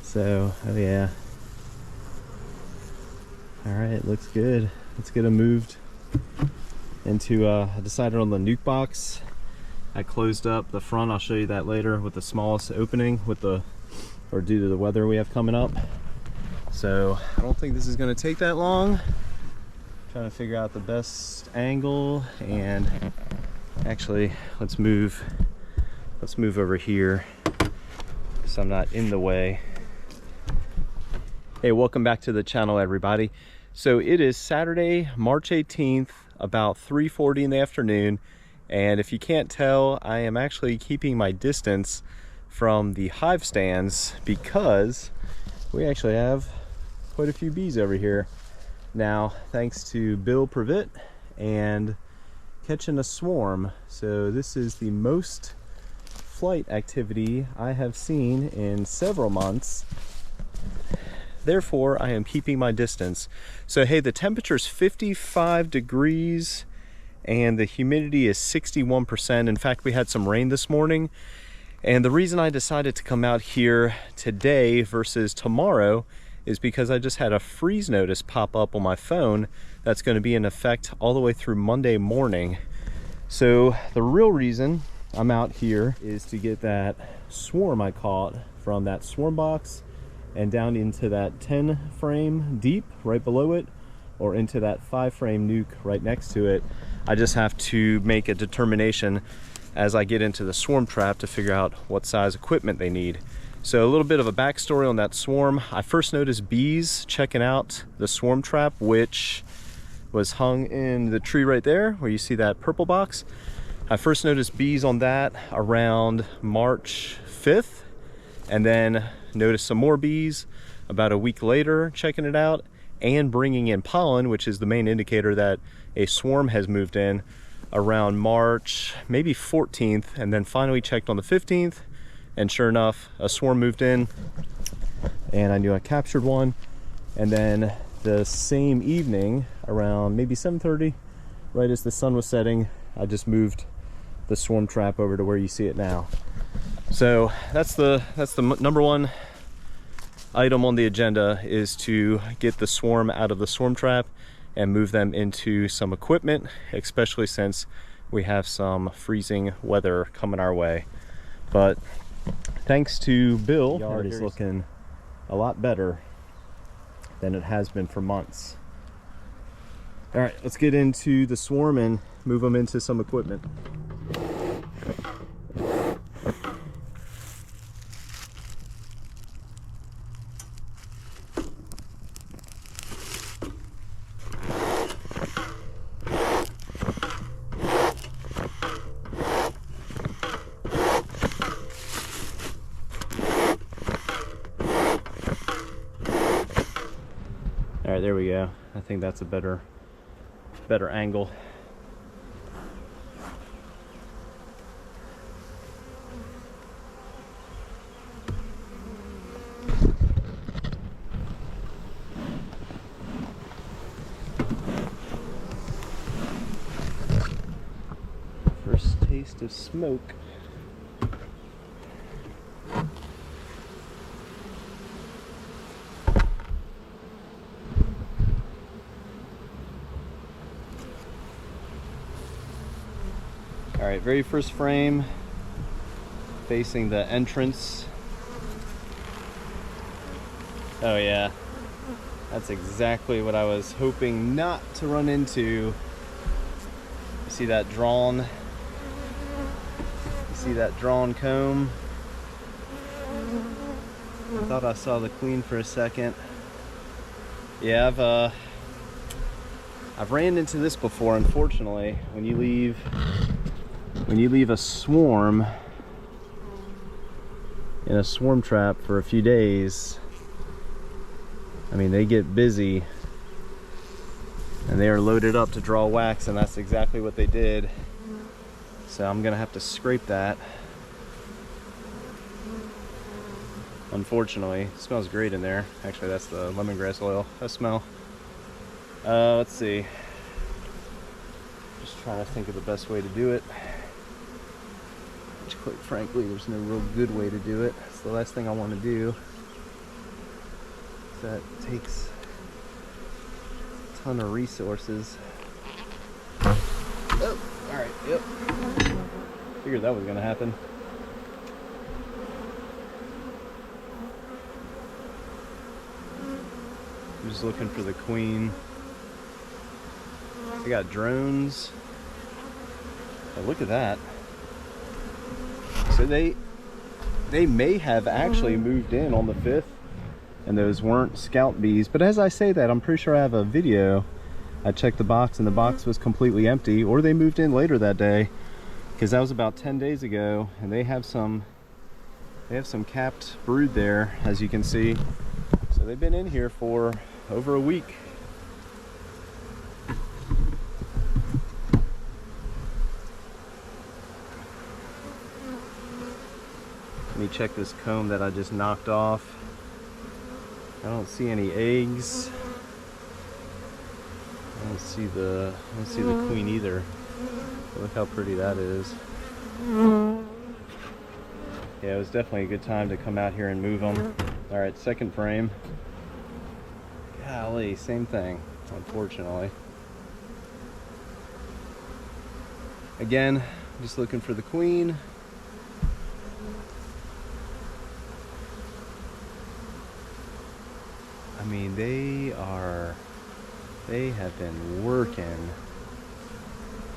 So, oh yeah. All right, looks good. Let's get them moved into, I decided on the nuke box. I closed up the front, I'll show you that later, with the smallest opening with the, or due to the weather we have coming up. So I don't think this is gonna take that long. Trying to figure out the best angle, and actually let's move over here so I'm not in the way. Hey, welcome back to the channel, everybody. So it is Saturday, March 18th, about 3:40 in the afternoon. And if you can't tell, I am actually keeping my distance from the hive stands because we actually have quite a few bees over here. Now, thanks to Bill Previtt and catching a swarm. So this is the most flight activity I have seen in several months. Therefore, I am keeping my distance. So hey, the temperature is 55 degrees and the humidity is 61%. In fact, we had some rain this morning. And the reason I decided to come out here today versus tomorrow is because I just had a freeze notice pop up on my phone that's going to be in effect all the way through Monday morning. So the real reason I'm out here is to get that swarm I caught from that swarm box and down into that 10 frame deep right below it, or into that 5 frame nuke right next to it. I just have to make a determination as I get into the swarm trap to figure out what size equipment they need. So a little bit of a backstory on that swarm. I first noticed bees checking out the swarm trap, which was hung in the tree right there where you see that purple box. I first noticed bees on that around March 5th, and then noticed some more bees about a week later checking it out and bringing in pollen, which is the main indicator that a swarm has moved in, around March maybe 14th, and then finally checked on the 15th, and sure enough, a swarm moved in and I knew I captured one. And then the same evening around maybe 7:30, right as the sun was setting, I just moved the swarm trap over to where you see it now. So that's the number one item on the agenda, is to get the swarm out of the swarm trap and move them into some equipment, especially since we have some freezing weather coming our way. But thanks to Bill, the yard is looking a lot better than it has been for months. All right, let's get into the swarm and move them into some equipment. All right, there we go. I think that's a better angle. First taste of smoke. All right, very first frame, facing the entrance. Oh yeah, that's exactly what I was hoping not to run into. You see that drawn? You see that drawn comb? I thought I saw the queen for a second. Yeah, I've ran into this before, unfortunately. When you leave a swarm in a swarm trap for a few days, I mean, they get busy and they are loaded up to draw wax, and that's exactly what they did. So I'm gonna have to scrape that. Unfortunately, it smells great in there. Actually, that's the lemongrass oil. That smell. Let's see. Just trying to think of the best way to do it. Which, quite frankly, there's no real good way to do it. It's the last thing I want to do. that takes a ton of resources. Oh, alright, yep. Figured that was gonna happen. I'm just looking for the queen. I got drones. Oh, look at that. So they may have actually moved in on the 5th, and those weren't scout bees. But as I say that, I'm pretty sure I have a video. I checked the box and the box was completely empty, or they moved in later that day, because that was about 10 days ago, and they have some capped brood there, as you can see. So they've been in here for over a week. Let me check this comb that I just knocked off. I don't see any eggs. I don't see the queen either. Look how pretty that is. Yeah, it was definitely a good time to come out here and move them. All right, second frame. Golly, same thing, unfortunately. Again, just looking for the queen. I mean, they have been working.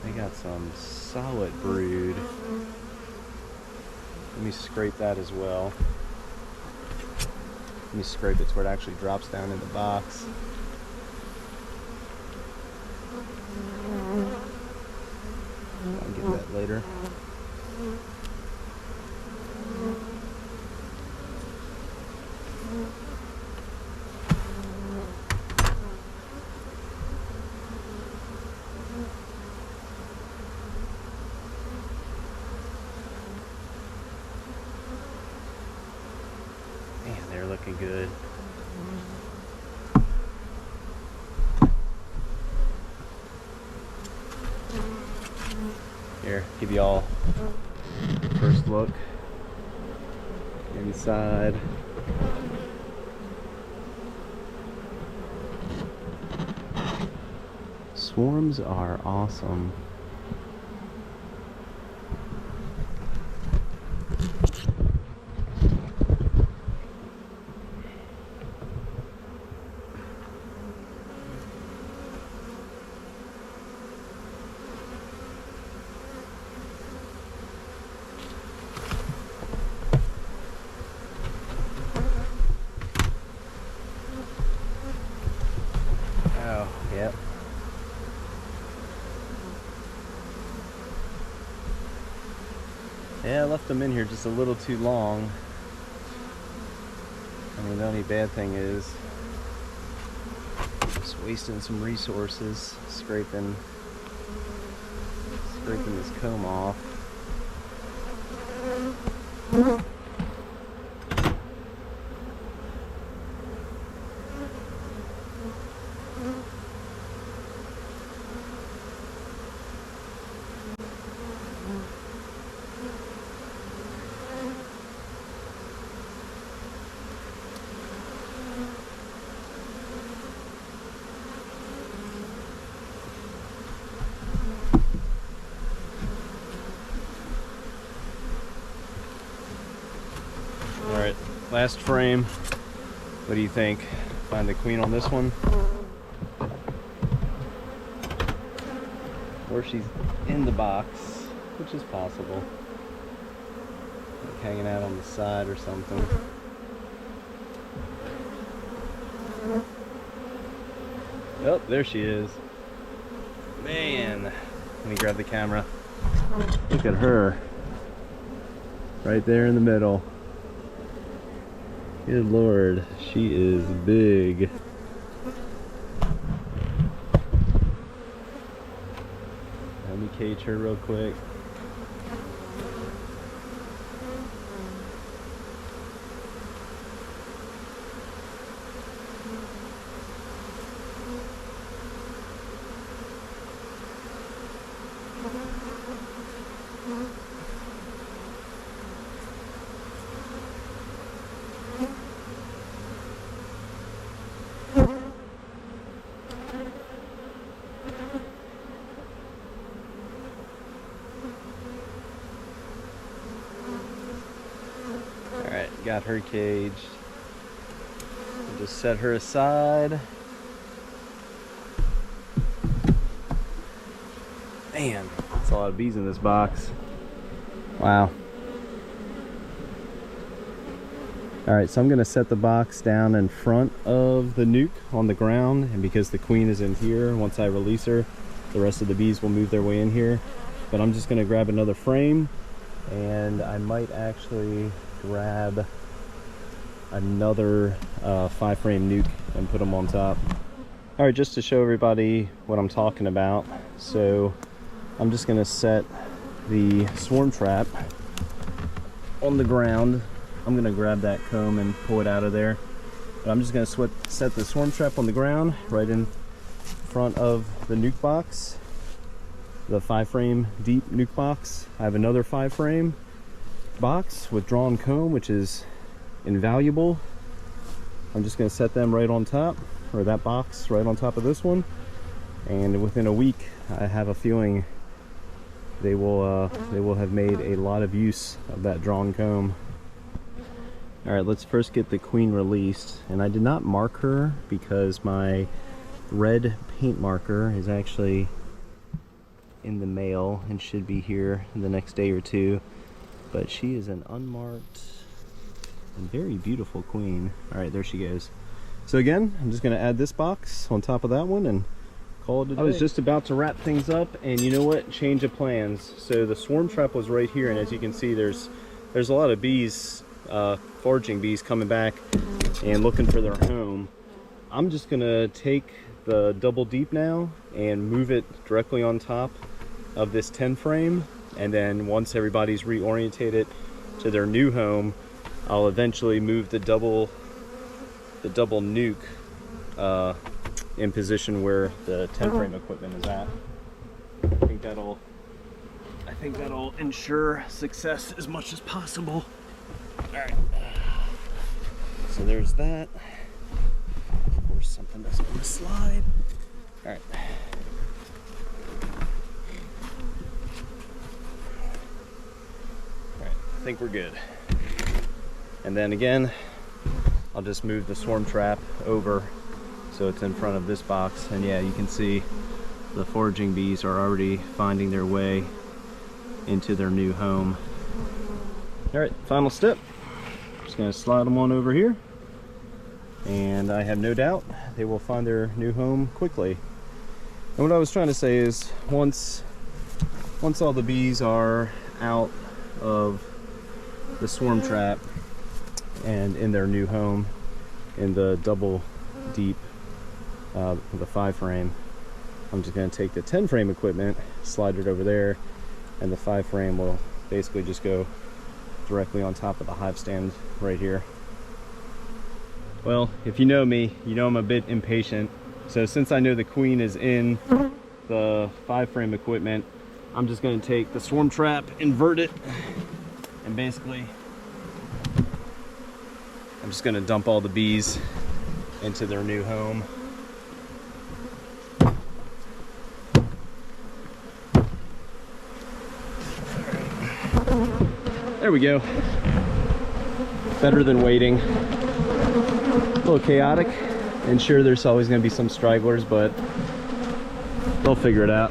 They got some solid brood. Let me scrape that as well. Let me scrape it to where it actually drops down in the box. I'll get that later. Man, they're looking good. Here, give you all first look inside. Swarms are awesome. Oh, yep. Yeah, I left them in here just a little too long. I mean, the only bad thing is just wasting some resources, scraping this comb off. Alright, last frame. What do you think? Find the queen on this one? Or she's in the box, which is possible. Like hanging out on the side or something. Oh, there she is. Man, let me grab the camera. Look at her. Right there in the middle. Good Lord, she is big. Let me cage her real quick. got her caged. We'll just set her aside. Man, that's a lot of bees in this box. Wow. Alright, so I'm going to set the box down in front of the nuke on the ground, and because the queen is in here, once I release her, the rest of the bees will move their way in here. But I'm just going to grab another frame, and I might actually grab another 5-frame nuke and put them on top. Alright, just to show everybody what I'm talking about, so I'm just going to set the swarm trap on the ground. I'm going to grab that comb and pull it out of there. But I'm just going to set the swarm trap on the ground right in front of the nuke box, the 5-frame deep nuke box. I have another 5-frame box with drawn comb, which is invaluable. I'm just going to set them right on top, or that box right on top of this one. And within a week, I have a feeling they will have made a lot of use of that drawn comb. Alright, let's first get the queen released. And I did not mark her because my red paint marker is actually in the mail and should be here in the next day or two. But she is an unmarked and very beautiful queen. Alright, there she goes. So again, I'm just going to add this box on top of that one and call it a day. I was just about to wrap things up, and you know what? Change of plans. So the swarm trap was right here, and as you can see, there's a lot of bees, foraging bees coming back and looking for their home. I'm just gonna take the double deep now and move it directly on top of this 10 frame, and then once everybody's reorientated to their new home, I'll eventually move the double nuke in position where the 10 frame equipment is at. I think that'll ensure success as much as possible. Alright, so there's that. Of course, something doesn't want to slide. Alright. Alright, I think we're good. And then again, I'll just move the swarm trap over so it's in front of this box. And yeah, you can see the foraging bees are already finding their way into their new home. Alright, final step. Just going to slide them on over here, and I have no doubt they will find their new home quickly. And what I was trying to say is once all the bees are out of the swarm trap and in their new home in the double deep, the 5-frame, I'm just going to take the 10 frame equipment, slide it over there, and the 5-frame will basically just go directly on top of the hive stand right here. Well, if you know me, you know I'm a bit impatient. So since I know the queen is in the 5-frame equipment, I'm just going to take the swarm trap, invert it, and basically I'm just going to dump all the bees into their new home. There we go. Better than waiting. A little chaotic, and sure, there's always going to be some stragglers, but they'll figure it out.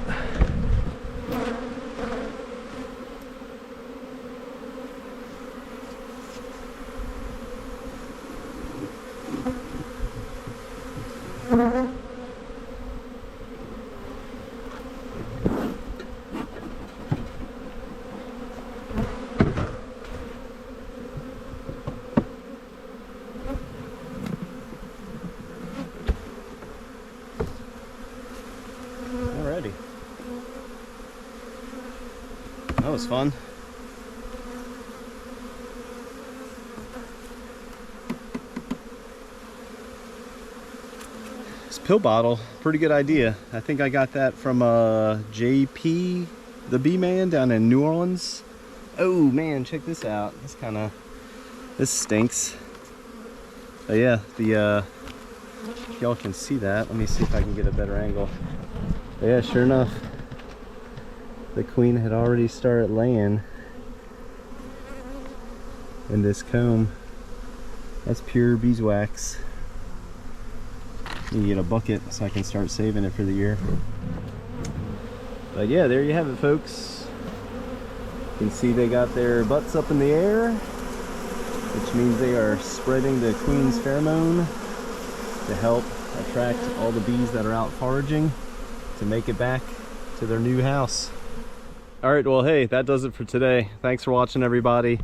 Alrighty. That was fun. This pill bottle, pretty good idea. I think I got that from JP, the Bee Man down in New Orleans. Oh man, check this out. This stinks. But yeah, if y'all can see that, let me see if I can get a better angle. But yeah, sure enough, the queen had already started laying in this comb. That's pure beeswax. You get a bucket so I can start saving it for the year. But yeah, there you have it, folks. You can see they got their butts up in the air, which means they are spreading the queen's pheromone to help attract all the bees that are out foraging to make it back to their new house. All right, well, hey, that does it for today. Thanks for watching, everybody.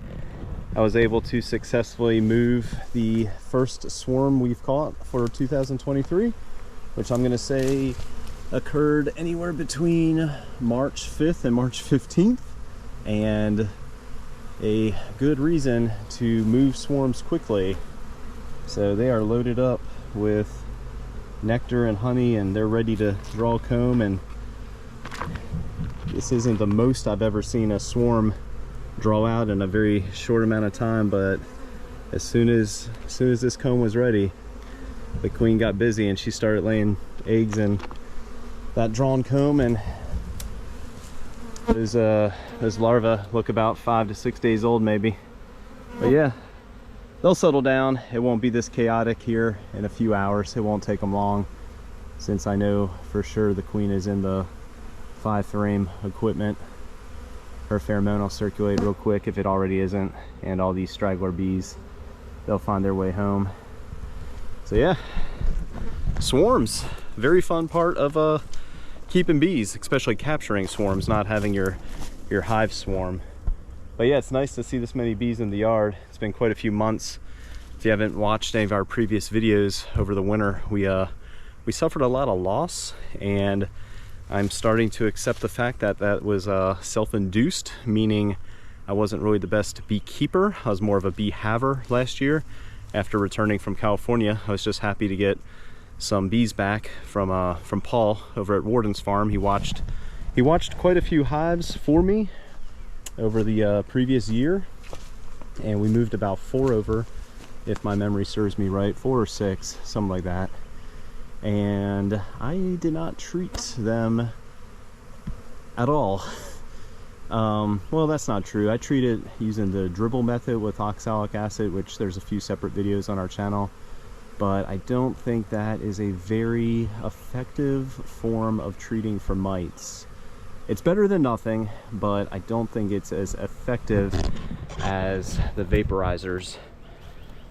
I was able to successfully move the first swarm we've caught for 2023, which I'm gonna say occurred anywhere between March 5th and March 15th. And a good reason to move swarms quickly. So they are loaded up with nectar and honey, and they're ready to draw comb. And this isn't the most I've ever seen a swarm draw out in a very short amount of time, but as soon as this comb was ready, the queen got busy and she started laying eggs in that drawn comb. And those larvae look about 5 to 6 days old maybe. But yeah, they'll settle down. It won't be this chaotic here in a few hours. It won't take them long, since I know for sure the queen is in the 5-frame equipment. Her pheromone will circulate real quick if it already isn't, and all these straggler bees, they'll find their way home. So yeah, swarms, very fun part of keeping bees, especially capturing swarms, not having your hive swarm. But yeah, it's nice to see this many bees in the yard. It's been quite a few months. If you haven't watched any of our previous videos over the winter, we suffered a lot of loss, and I'm starting to accept the fact that that was self-induced, meaning I wasn't really the best beekeeper. I was more of a bee haver last year. After returning from California, I was just happy to get some bees back from Paul over at Warden's farm. He watched quite a few hives for me over the previous year, and we moved about 4 over, if my memory serves me right, 4 or 6, something like that. And I did not treat them at all. Well, that's not true. I treated using the dribble method with oxalic acid, which there's a few separate videos on our channel. But I don't think that is a very effective form of treating for mites. It's better than nothing, but I don't think it's as effective as the vaporizers.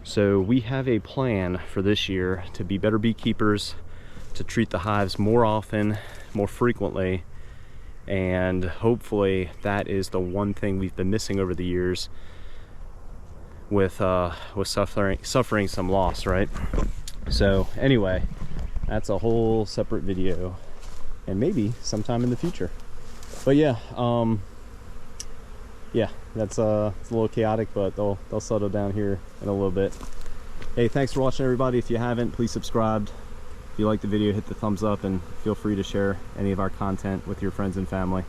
So we have a plan for this year to be better beekeepers, to treat the hives more often, more frequently, and hopefully that is the one thing we've been missing over the years with suffering some loss, right? So anyway, that's a whole separate video, and maybe sometime in the future. But yeah, yeah, that's it's a little chaotic, but they'll settle down here in a little bit. Hey, thanks for watching, everybody. If you haven't, please subscribe. If you like the video, hit the thumbs up, and feel free to share any of our content with your friends and family.